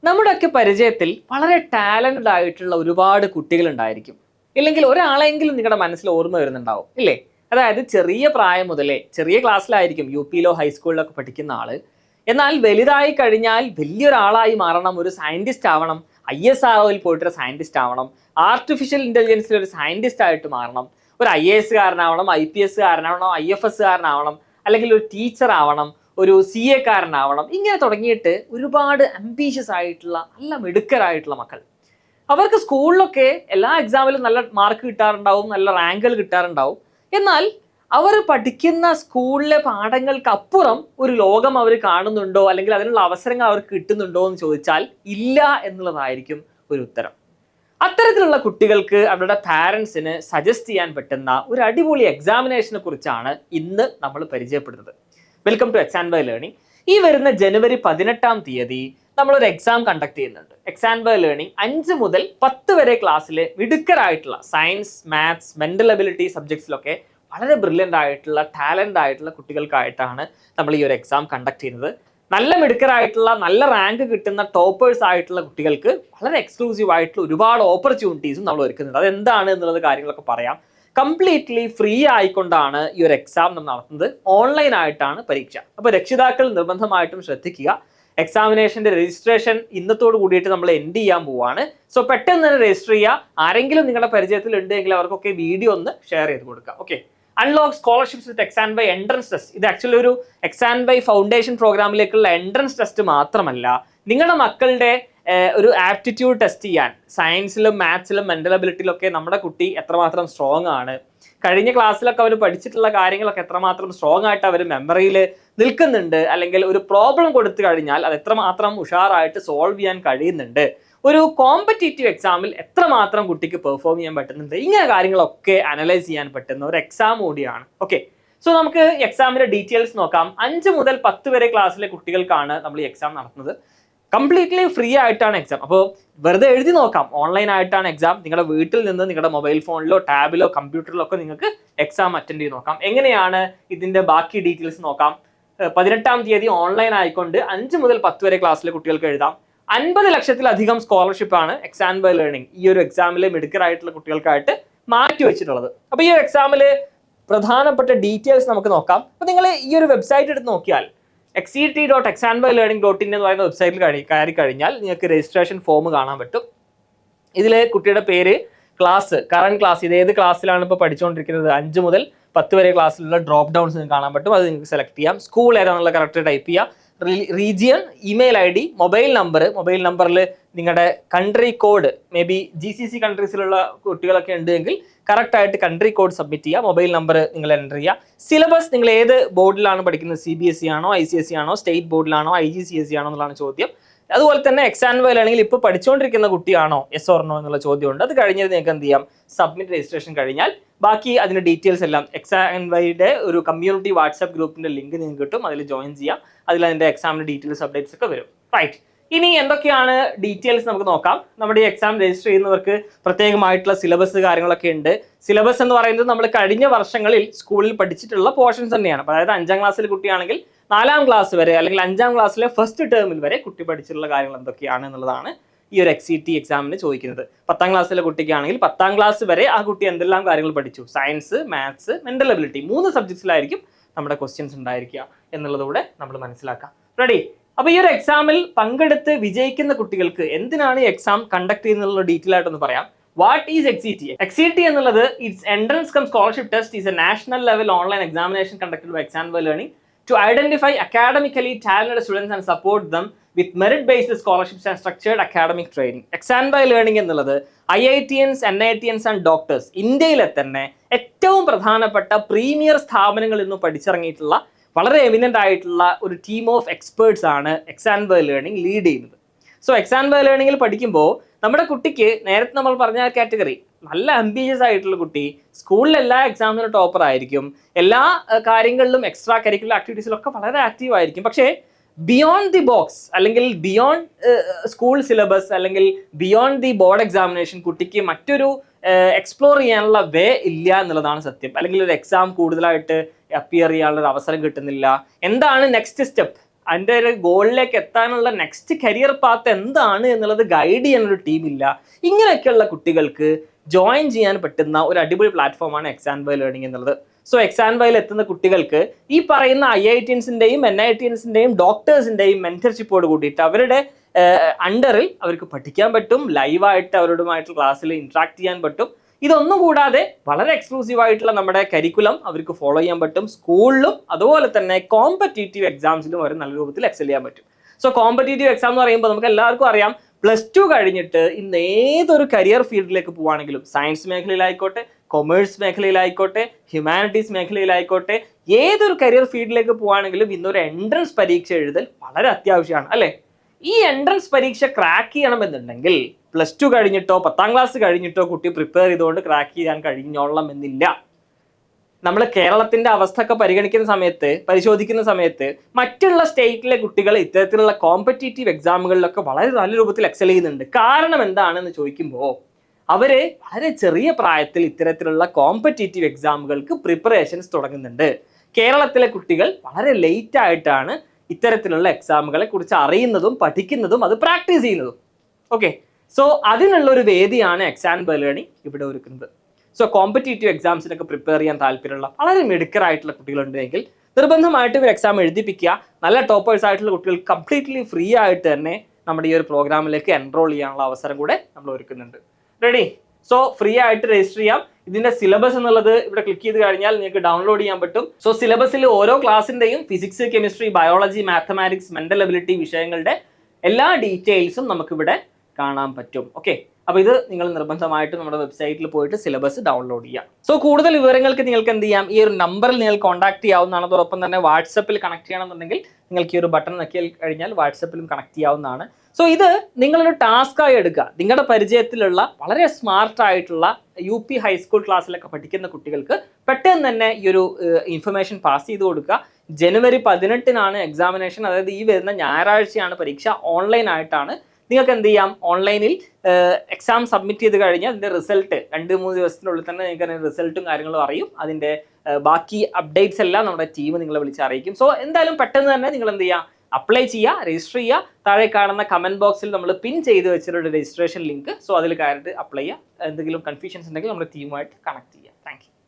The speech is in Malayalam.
നമ്മുടെയൊക്കെ പരിചയത്തിൽ വളരെ ടാലന്റഡ് ആയിട്ടുള്ള ഒരുപാട് കുട്ടികൾ ഉണ്ടായിരിക്കും. ഇല്ലെങ്കിൽ ഒരാളെങ്കിലും നിങ്ങളുടെ മനസ്സിൽ ഓർമ്മ വരുന്നുണ്ടാവും ഇല്ലേ? അതായത് ചെറിയ പ്രായം മുതലേ ചെറിയ ക്ലാസ്സിലായിരിക്കും, യു പിയിലോ ഹൈസ്കൂളിലൊക്കെ പഠിക്കുന്ന ആള്. എന്നാൽ വലുതായി കഴിഞ്ഞാൽ വലിയൊരാളായി മാറണം, ഒരു സയന്റിസ്റ്റ് ആവണം, ISROയിൽ പോയിട്ടൊരു സയന്റിസ്റ്റ് ആവണം, ആർട്ടിഫിഷ്യൽ ഇന്റലിജൻസിൽ ഒരു സയന്റിസ്റ്റ് ആയിട്ട് മാറണം, ഒരു IAS കാരനാവണം, IPS കാരനാവണം, IFS കാരനാവണം, അല്ലെങ്കിൽ ഒരു ടീച്ചർ ആവണം, ഒരു CA കാരനാവണം. ഇങ്ങനെ തുടങ്ങിയിട്ട് ഒരുപാട് അംബീഷ്യസ് ആയിട്ടുള്ള നല്ല മിടുക്കരായിട്ടുള്ള മക്കൾ. അവർക്ക് സ്കൂളിലൊക്കെ എല്ലാ എക്സാമിലും നല്ല മാർക്ക് കിട്ടാറുണ്ടാവും, നല്ല റാങ്കുകൾ കിട്ടാറുണ്ടാവും. എന്നാൽ അവർ പഠിക്കുന്ന സ്കൂളിലെ പാഠങ്ങൾക്ക് അപ്പുറം ഒരു ലോകം അവർ കാണുന്നുണ്ടോ, അല്ലെങ്കിൽ അതിനുള്ള അവസരങ്ങൾ അവർക്ക് കിട്ടുന്നുണ്ടോ എന്ന് ചോദിച്ചാൽ ഇല്ല എന്നുള്ളതായിരിക്കും ഒരു ഉത്തരം. അത്തരത്തിലുള്ള കുട്ടികൾക്ക് അവരുടെ പാരൻസിന് സജസ്റ്റ് ചെയ്യാൻ പറ്റുന്ന ഒരു അടിപൊളി എക്സാമിനേഷനെ കുറിച്ചാണ് ഇന്ന് നമ്മൾ പരിചയപ്പെടുന്നത്. വെൽക്കം ടു എക്സാൻവൈ ലേണിംഗ്. ഈ വരുന്ന ജനുവരി 18 നമ്മളൊരു എക്സാം കണ്ടക്ട് ചെയ്യുന്നുണ്ട്. എക്സാൻവൈ ലേണിംഗ് 5 മുതൽ 10 വരെ ക്ലാസ്സിലെ മിടുക്കരായിട്ടുള്ള സയൻസ്, മാത്സ്, മെന്റൽ എബിലിറ്റി സബ്ജക്ട്സിലൊക്കെ വളരെ ബ്രില്യൻ്റ് ആയിട്ടുള്ള ടാലൻ്റ് ആയിട്ടുള്ള കുട്ടികൾക്കായിട്ടാണ് നമ്മൾ ഈ ഒരു എക്സാം കണ്ടക്ട് ചെയ്യുന്നത്. നല്ല മിടുക്കരായിട്ടുള്ള നല്ല റാങ്ക് കിട്ടുന്ന ടോപ്പേഴ്സ് ആയിട്ടുള്ള കുട്ടികൾക്ക് വളരെ എക്സ്ക്ലൂസീവ് ആയിട്ടുള്ള ഒരുപാട് ഓപ്പർച്യൂണിറ്റീസും നമ്മൾ ഒരുക്കുന്നുണ്ട്. അതെന്താണ് എന്നുള്ളത് കാര്യങ്ങളൊക്കെ പറയാം. കംപ്ലീറ്റ്ലി ഫ്രീ ആയിക്കൊണ്ടാണ് ഈ ഒരു എക്സാം നമ്മൾ നടത്തുന്നത്. ഓൺലൈൻ ആയിട്ടാണ് പരീക്ഷ. അപ്പോൾ രക്ഷിതാക്കൾ നിർബന്ധമായിട്ടും ശ്രദ്ധിക്കുക. എക്സാമിനേഷന്റെ രജിസ്ട്രേഷൻ ഇന്നത്തോട് കൂടിയിട്ട് നമ്മൾ എൻഡ് ചെയ്യാൻ പോവാണ്. സോ പെട്ടെന്ന് തന്നെ രജിസ്റ്റർ ചെയ്യുക. ആരെങ്കിലും നിങ്ങളുടെ പരിചയത്തിൽ ഉണ്ടെങ്കിൽ അവർക്കൊക്കെ വീഡിയോ ഒന്ന് ഷെയർ ചെയ്ത് കൊടുക്കുക. ഓക്കെ. അൺലോക്ക് സ്കോളർഷിപ്സ് വിത്ത് എക്സാൻവൈ എൻട്രൻസ് ടെസ്റ്റ്. ഇത് ആക്ച്വലി ഒരു എക്സാൻവൈ ഫൗണ്ടേഷൻ പ്രോഗ്രാമിലേക്കുള്ള എൻട്രൻസ് ടെസ്റ്റ് മാത്രമല്ല, നിങ്ങളുടെ മക്കളുടെ ഒരു ആപ്റ്റിറ്റ്യൂഡ് ടെസ്റ്റ് ചെയ്യാൻ സയൻസിലും മാത്സിലും മെന്റൽ എബിലിറ്റിയിലും ഒക്കെ നമ്മുടെ കുട്ടി എത്രമാത്രം സ്ട്രോങ് ആണ്, കഴിഞ്ഞ ക്ലാസ്സിലൊക്കെ അവർ പഠിച്ചിട്ടുള്ള കാര്യങ്ങളൊക്കെ എത്രമാത്രം സ്ട്രോങ് ആയിട്ട് അവർ മെമ്മറിയിൽ നിൽക്കുന്നുണ്ട്, അല്ലെങ്കിൽ ഒരു പ്രോബ്ലം കൊടുത്തു കഴിഞ്ഞാൽ അത് എത്രമാത്രം ഉഷാറായിട്ട് സോൾവ് ചെയ്യാൻ കഴിയുന്നുണ്ട്, ഒരു കോമ്പറ്റേറ്റീവ് എക്സാമിൽ എത്രമാത്രം കുട്ടിക്ക് പെർഫോം ചെയ്യാൻ പറ്റുന്നുണ്ട്, ഇങ്ങനെ കാര്യങ്ങളൊക്കെ അനലൈസ് ചെയ്യാൻ പറ്റുന്ന ഒരു എക്സാം കൂടിയാണ്. ഓക്കെ. സോ നമുക്ക് എക്സാമിന്റെ ഡീറ്റെയിൽസ് നോക്കാം. 5 മുതൽ 10 വരെ ക്ലാസ്സിലെ കുട്ടികൾക്കാണ് നമ്മൾ ഈ എക്സാം നടത്തുന്നത്. കംപ്ലീറ്റ്ലി ഫ്രീ ആയിട്ടാണ് എക്സാം. അപ്പോൾ വെറുതെ എഴുതി നോക്കാം. ഓൺലൈൻ ആയിട്ടാണ് എക്സാം. നിങ്ങളുടെ വീട്ടിൽ നിന്ന് നിങ്ങളുടെ മൊബൈൽ ഫോണിലോ ടാബിലോ കമ്പ്യൂട്ടറിലോ ഒക്കെ നിങ്ങൾക്ക് എക്സാം അറ്റൻഡ് ചെയ്ത് നോക്കാം. എങ്ങനെയാണ് ഇതിന്റെ ബാക്കി ഡീറ്റെയിൽസ് നോക്കാം. 18 ഓൺലൈൻ ആയിക്കൊണ്ട് 5 മുതൽ 10 വരെ ക്ലാസ്സിലെ കുട്ടികൾക്ക് എഴുതാം. 50 ലക്ഷത്തിലധികം സ്കോളർഷിപ്പ് ആണ് എക്സാൻവൈ ലേണിംഗ് ഈ ഒരു എക്സാമിലെ മിടുക്കരായിട്ടുള്ള കുട്ടികൾക്കായിട്ട് മാറ്റി വെച്ചിട്ടുള്ളത്. അപ്പോൾ ഈ ഒരു എക്സാമില് പ്രധാനപ്പെട്ട ഡീറ്റെയിൽസ് നമുക്ക് നോക്കാം. അപ്പോൾ നിങ്ങൾ ഈ ഒരു വെബ്സൈറ്റ് എടുത്ത് നോക്കിയാൽ xet.exanvailearning.in എന്ന് പറയുന്ന വെബ്സൈറ്റിൽ കയറി കഴിഞ്ഞാൽ നിങ്ങൾക്ക് രജിസ്ട്രേഷൻ ഫോം കാണാൻ പറ്റും. ഇതിൽ കുട്ടിയുടെ പേര്, ക്ലാസ്, കറണ്ട് ക്ലാസ്, ഇത് ഏത് ക്ലാസ്സിലാണ് ഇപ്പോൾ പഠിച്ചുകൊണ്ടിരിക്കുന്നത്, 5 മുതൽ 10 വരെ ക്ലാസ്സിലുള്ള ഡ്രോപ്പ് ഡൗൺസ് നിങ്ങൾക്ക് കാണാൻ പറ്റും. അത് നിങ്ങൾക്ക് സെലക്ട് ചെയ്യാം. സ്കൂൾ ഏതാണെന്നുള്ള കറക്റ്റ് ടൈപ്പ് ചെയ്യാം. റീജിയൻ, ഇമെയിൽ ID, മൊബൈൽ നമ്പറിൽ നിങ്ങളുടെ country code, may be GCC കൺട്രീസിലുള്ള കുട്ടികളൊക്കെ ഉണ്ടെങ്കിൽ കറക്റ്റ് ആയിട്ട് കൺട്രി കോഡ് സബ്മിറ്റ് ചെയ്യുക. മൊബൈൽ നമ്പർ നിങ്ങൾ എൻ്റർ ചെയ്യുക. സിലബസ് നിങ്ങൾ ഏത് ബോർഡിലാണ് പഠിക്കുന്നത്, CBSE ആണോ, ICSE ആണോ, സ്റ്റേറ്റ് ബോർഡിലാണോ, IGCSE ആണോ എന്നുള്ളതാണ് ചോദ്യം. അതുപോലെ തന്നെ എക്സാൻവൈ ലേണിംഗിൽ ഇപ്പോൾ പഠിച്ചുകൊണ്ടിരിക്കുന്ന കുട്ടിയാണോ, യെസ് ഓർ നോ എന്നുള്ള ചോദ്യമുണ്ട്. അത് കഴിഞ്ഞത് നിങ്ങൾക്ക് എന്ത് ചെയ്യാം, സബ്മിറ്റ് രജിസ്ട്രേഷൻ കഴിഞ്ഞാൽ ബാക്കി അതിൻ്റെ ഡീറ്റെയിൽസ് എല്ലാം എക്സാൻവൈയുടെ ഒരു കമ്മ്യൂണിറ്റി വാട്സാപ്പ് ഗ്രൂപ്പിൻ്റെ ലിങ്ക് നിങ്ങൾക്ക് കിട്ടും. അതിൽ ജോയിൻ ചെയ്യാം. അതിൽ അതിൻ്റെ എക്സാമിൻ്റെ ഡീറ്റെയിൽസ് അപ്ഡേറ്റ്സ് ഒക്കെ വരും. റൈറ്റ്. ഇനി എന്തൊക്കെയാണ് ഡീറ്റെയിൽസ് നമുക്ക് നോക്കാം. നമ്മുടെ ഈ എക്സാം രജിസ്റ്റർ ചെയ്യുന്നവർക്ക് പ്രത്യേകമായിട്ടുള്ള സിലബസ് കാര്യങ്ങളൊക്കെ ഉണ്ട്. സിലബസ് എന്ന് പറയുന്നത് നമ്മൾ കഴിഞ്ഞ വർഷങ്ങളിൽ സ്കൂളിൽ പഠിച്ചിട്ടുള്ള പോർഷൻസ് തന്നെയാണ്. അതായത് 5ാം ക്ലാസ്സിൽ കുട്ടിയാണെങ്കിൽ 4ാം ക്ലാസ് വരെ, അല്ലെങ്കിൽ 5ാം ക്ലാസ്സിലെ ഫസ്റ്റ് ടേമിൽ വരെ കുട്ടി പഠിച്ചിട്ടുള്ള കാര്യങ്ങൾ എന്തൊക്കെയാണ് എന്നുള്ളതാണ് ഈ ഒരു XCT എക്സാമിന് ചോദിക്കുന്നത്. 10ാം ക്ലാസ്സിലെ കുട്ടിക്കാണെങ്കിൽ 10ാം ക്ലാസ് വരെ ആ കുട്ടി എന്തെല്ലാം കാര്യങ്ങൾ പഠിച്ചു, സയൻസ്, മാത്സ്, മെന്റൽ എബിലിറ്റി, 3 സബ്ജക്ട്സിലായിരിക്കും നമ്മുടെ ക്വസ്റ്റ്യൻസ് ഉണ്ടായിരിക്കുക എന്നുള്ളതൂടെ നമ്മൾ മനസ്സിലാക്കാം. റെഡി? അപ്പോൾ ഈ ഒരു എക്സാമിൽ പങ്കെടുത്ത് വിജയിക്കുന്ന കുട്ടികൾക്ക് എന്തിനാണ് ഈ എക്സാം കണ്ടക്ട് ചെയ്യുന്നുള്ള ഡീറ്റെയിൽ ആയിട്ടൊന്ന് പറയാം. What is XCT? XCT എന്നുള്ളത് it's entrance cum scholarship test is a national level online examination conducted by എക്സാൻവൈ learning to identify academically talented students and support them with merit-based scholarships and structured academic training. എക്സാൻവൈ ലേണിംഗ് എന്നുള്ളത് IITians, NITians ആൻഡ് ഡോക്ടേഴ്സ്, ഇന്ത്യയിലെ തന്നെ ഏറ്റവും പ്രധാനപ്പെട്ട പ്രീമിയർ സ്ഥാപനങ്ങളിൽ നിന്ന് പഠിച്ചിറങ്ങിയിട്ടുള്ള വളരെ എമിനൻ്റ് ആയിട്ടുള്ള ഒരു ടീം ഓഫ് എക്സ്പേർട്സ് ആണ് എക്സാൻവൈ ലേണിംഗ് ലീഡ് ചെയ്യുന്നത്. സോ എക്സാൻവൈ ലേണിംഗിൽ പഠിക്കുമ്പോൾ നമ്മുടെ കുട്ടിക്ക് നേരത്തെ നമ്മൾ പറഞ്ഞ കാറ്റഗറി നല്ല അംബീഷ്യസ് ആയിട്ടുള്ള കുട്ടി സ്കൂളിൽ എല്ലാ എക്സാമിനും ടോപ്പർ ആയിരിക്കും, എല്ലാ കാര്യങ്ങളിലും എക്സ്ട്രാ കരിക്കുലർ ആക്ടിവിറ്റീസിലൊക്കെ വളരെ ആക്റ്റീവ് ആയിരിക്കും. പക്ഷേ ബിയോണ്ട് ദി ബോക്സ്, അല്ലെങ്കിൽ ബിയോണ്ട് സ്കൂൾ സിലബസ്, അല്ലെങ്കിൽ ബിയോണ്ട് ദി ബോർഡ് എക്സാമിനേഷൻ കുട്ടിക്ക് മറ്റൊരു എക്സ്പ്ലോർ ചെയ്യാനുള്ള വേ ഇല്ല എന്നുള്ളതാണ് സത്യം. അല്ലെങ്കിൽ ഒരു എക്സാം കൂടുതലായിട്ട് അപ്പിയർ ചെയ്യാനുള്ള ഒരു അവസരം കിട്ടുന്നില്ല. എന്താണ് നെക്സ്റ്റ് സ്റ്റെപ്പ്, അതിൻ്റെ ഒരു ഗോളിലേക്ക് എത്താനുള്ള നെക്സ്റ്റ് കരിയർ പാത്ത് എന്താണ് എന്നുള്ളത് ഗൈഡ് ചെയ്യാനൊരു ടീമില്ല. ഇങ്ങനെയൊക്കെയുള്ള കുട്ടികൾക്ക് ജോയിൻ ചെയ്യാൻ പറ്റുന്ന ഒരു അടിപൊളി പ്ലാറ്റ്ഫോമാണ് എക്സാൻവൈ ലേണിംഗ് എന്നുള്ളത്. സോ എക്സാൻവൈയിൽ എത്തുന്ന കുട്ടികൾക്ക് ഈ പറയുന്ന IITiansന്റെയും NITiansന്റെയും ഡോക്ടേഴ്സിന്റെയും മെന്റർഷിപ്പോട് കൂടിയിട്ട് അവരുടെ അണ്ടറിൽ അവർക്ക് പഠിക്കാൻ പറ്റും, ലൈവായിട്ട് അവരോടുമായിട്ട് ക്ലാസ്സിൽ ഇന്ററാക്ട് ചെയ്യാൻ പറ്റും. ഇതൊന്നും കൂടാതെ വളരെ എക്സ്ക്ലൂസീവ് ആയിട്ടുള്ള നമ്മുടെ കരിക്കുലം അവർക്ക് ഫോളോ ചെയ്യാൻ പറ്റും. സ്കൂളിലും അതുപോലെ തന്നെ കോമ്പറ്റേറ്റീവ് എക്സാംസിലും അവർ നല്ല രൂപത്തിൽ എക്സൽ ചെയ്യാൻ പറ്റും. സോ കോമ്പറ്റേറ്റീവ് എക്സാം എന്ന് പറയുമ്പോൾ നമുക്ക് എല്ലാവർക്കും അറിയാം, +2 കഴിഞ്ഞിട്ട് ഇന്ന് ഏതൊരു കരിയർ ഫീൽഡിലേക്ക് പോവുകയാണെങ്കിലും, സയൻസ് മേഖലയിലായിക്കോട്ടെ, കൊമേഴ്സ് മേഖലയിലായിക്കോട്ടെ, ഹ്യൂമാനിറ്റീസ് മേഖലയിലായിക്കോട്ടെ, ഏതൊരു കരിയർ ഫീൽഡിലേക്ക് പോവുകയാണെങ്കിലും ഇന്നൊരു എൻട്രൻസ് പരീക്ഷ എഴുതൽ വളരെ അത്യാവശ്യമാണ് അല്ലേ? ഈ എൻട്രൻസ് പരീക്ഷ ക്രാക്ക് ചെയ്യണമെന്നുണ്ടെങ്കിൽ +2 കഴിഞ്ഞിട്ടോ 10ാം ക്ലാസ് കഴിഞ്ഞിട്ടോ കുട്ടി പ്രിപ്പയർ ചെയ്തുകൊണ്ട് ക്രാക്ക് ചെയ്യാൻ കഴിഞ്ഞോളണം എന്നില്ല. നമ്മൾ കേരളത്തിന്റെ അവസ്ഥ ഒക്കെ പരിശോധിക്കുന്ന സമയത്ത് മറ്റുള്ള സ്റ്റേറ്റിലെ കുട്ടികൾ ഇത്തരത്തിലുള്ള കോമ്പറ്റേറ്റീവ് എക്സാമുകളിലൊക്കെ വളരെ നല്ല രൂപത്തിൽ എക്സൽ ചെയ്യുന്നുണ്ട്. കാരണം എന്താണെന്ന് ചോദിക്കുമ്പോൾ അവര് വളരെ ചെറിയ പ്രായത്തിൽ ഇത്തരത്തിലുള്ള കോമ്പറ്റേറ്റീവ് എക്സാമുകൾക്ക് പ്രിപ്പറേഷൻസ് തുടങ്ങുന്നുണ്ട്. കേരളത്തിലെ കുട്ടികൾ വളരെ ലേറ്റ് ആയിട്ടാണ് ഇത്തരത്തിലുള്ള എക്സാമുകളെ കുറിച്ച് അറിയുന്നതും പഠിക്കുന്നതും അത് പ്രാക്ടീസ് ചെയ്യുന്നതും. ഓക്കെ, സോ അതിനുള്ള ഒരു വേദിയാണ് എക്സാൻവൈ ലേണിംഗ് ഇവിടെ ഒരുക്കുന്നത്. സോ കോമ്പറ്റേറ്റീവ് എക്സാംസിനൊക്കെ പ്രിപ്പയർ ചെയ്യാൻ താല്പര്യമുള്ള വളരെ മിടുക്കരായിട്ടുള്ള കുട്ടികളുണ്ടെങ്കിൽ നിർബന്ധമായിട്ടും ഒരു എക്സാം എഴുതിപ്പിക്കുക. നല്ല ടോപ്പേഴ്സ് ആയിട്ടുള്ള കുട്ടികൾ കംപ്ലീറ്റ്ലി ഫ്രീ ആയിട്ട് തന്നെ നമ്മുടെ ഈ ഒരു പ്രോഗ്രാമിലേക്ക് എൻറോൾ ചെയ്യാനുള്ള അവസരം കൂടെ നമ്മൾ ഒരുക്കുന്നുണ്ട്. റെഡി? സോ ഫ്രീ ആയിട്ട് രജിസ്റ്റർ ചെയ്യാം. ഇതിന്റെ സിലബസ് എന്നുള്ളത് ഇവിടെ ക്ലിക്ക് ചെയ്ത് കഴിഞ്ഞാൽ നിങ്ങൾക്ക് ഡൗൺലോഡ് ചെയ്യാൻ പറ്റും. സോ സിലബസിൽ ഓരോ ക്ലാസ്സിന്റെയും physics, chemistry, biology, mathematics, mental ability വിഷയങ്ങളുടെ എല്ലാ ഡീറ്റെയിൽസും നമുക്കിവിടെ കാണാൻ പറ്റും. ഓക്കെ, അപ്പോൾ ഇത് നിങ്ങൾ നിർബന്ധമായിട്ടും നമ്മുടെ വെബ്സൈറ്റിൽ പോയിട്ട് സിലബസ് ഡൗൺലോഡ് ചെയ്യാം. സോ കൂടുതൽ വിവരങ്ങൾക്ക് നിങ്ങൾക്ക് എന്ത് ചെയ്യാം, ഈ ഒരു നമ്പറിൽ നിങ്ങൾ കോൺടാക്ട് ചെയ്യാവുന്നതാണ്. അതോടൊപ്പം തന്നെ വാട്സപ്പിൽ കണക്ട് ചെയ്യണമെന്നുണ്ടെങ്കിൽ നിങ്ങൾക്ക് ഈ ഒരു ബട്ടൺ നക്കി കഴിഞ്ഞാൽ വാട്സപ്പിലും കണക്ട് ചെയ്യാവുന്നതാണ്. സോ ഇത് നിങ്ങളൊരു ടാസ്ക്കായി എടുക്കുക. നിങ്ങളുടെ പരിചയത്തിലുള്ള വളരെ സ്മാർട്ട് ആയിട്ടുള്ള UP ഹൈസ്കൂൾ ക്ലാസ്സിലൊക്കെ പഠിക്കുന്ന കുട്ടികൾക്ക് പെട്ടെന്ന് തന്നെ ഈ ഒരു ഇൻഫർമേഷൻ പാസ് ചെയ്ത് കൊടുക്കുക. ജനുവരി 18-നാണ് എക്സാമിനേഷൻ, അതായത് ഈ വരുന്ന ഞായറാഴ്ചയാണ് പരീക്ഷ. ഓൺലൈൻ ആയിട്ടാണ്. നിങ്ങൾക്ക് എന്ത് ചെയ്യാം, ഓൺലൈനിൽ എക്സാം സബ്മിറ്റ് ചെയ്ത് കഴിഞ്ഞാൽ അതിൻ്റെ റിസൾട്ട് 2-3 ദിവസത്തിനുള്ളിൽ തന്നെ നിങ്ങൾക്ക് റിസൾട്ടും കാര്യങ്ങളും അറിയും. അതിൻ്റെ ബാക്കി അപ്ഡേറ്റ്സ് എല്ലാം നമ്മുടെ ടീം നിങ്ങളെ വിളിച്ച് അറിയിക്കും. സോ എന്തായാലും പെട്ടെന്ന് തന്നെ നിങ്ങൾ എന്ത് ചെയ്യുക, അപ്ലൈ ചെയ്യുക, രജിസ്റ്റർ ചെയ്യുക. താഴെ കാണുന്ന കമന്റ് ബോക്സിൽ നമ്മൾ പിൻ ചെയ്ത് വെച്ചിട്ടുള്ള രജിസ്ട്രേഷൻ ലിങ്ക്, സോ അതിൽ കയറിയിട്ട് അപ്ലൈ ചെയ്യുക. എന്തെങ്കിലും കൺഫ്യൂഷൻസ് ഉണ്ടെങ്കിൽ നമ്മുടെ ടീമുമായിട്ട് കണക്ട് ചെയ്യുക.